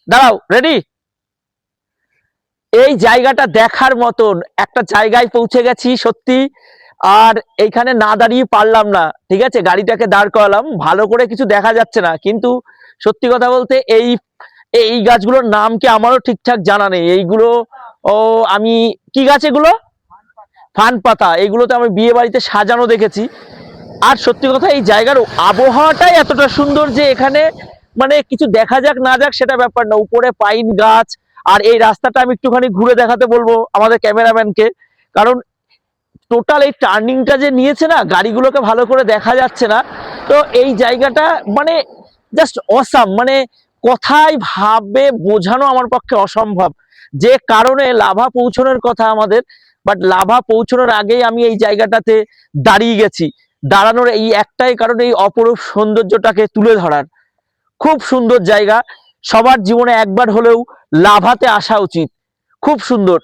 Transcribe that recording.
দাঁড়াও, রেডি? এই জায়গাটা দেখার মতন একটা জায়গায় পৌঁছে গেছি সত্যি। আর এইখানে না দাঁড়িয়ে পারলাম না, ঠিক আছে, গাড়িটাকে দাঁড় করালাম, ভালো করে কিছু দেখা যাচ্ছে না, কিন্তু সত্যি কথা বলতে এই এই গাছগুলোর নাম কি আমারও ঠিকঠাক জানা নেই। এইগুলো ও আমি কি গাছ এগুলো? ফান পাতা। এগুলো তো আমি বিয়ে বাড়িতে সাজানো দেখেছি। আর সত্যি কথা এই জায়গার আবহাওয়াটাই এতটা সুন্দর যে এখানে মানে কিছু দেখা যাক না যাক সেটা ব্যাপার না, উপরে পাইন গাছ। আর এই রাস্তাটা আমি একটুখানি ঘুরে দেখাতে বলবো আমাদের ক্যামেরাম্যানকে, কারণ টোটাল এই টার্নিংটা যে নিয়েছে না, গাড়িগুলোকে ভালো করে দেখা যাচ্ছে না। তো এই জায়গাটা মানে জাস্ট অসাম, মানে কথায় ভাবে বোঝানো আমার পক্ষে অসম্ভব। যে কারণে লাভা পৌঁছানোর কথা আমাদের, বাট লাভা পৌঁছানোর আগেই আমি এই জায়গাটাতে দাঁড়িয়ে গেছি। দাঁড়ানোর এই একটাই কারণ, এই অপরূপ সৌন্দর্যটাকে তুলে ধরার। খুব সুন্দর জায়গা, সবার জীবনে একবার হলেও লাভাতে আসা উচিত। খুব সুন্দর।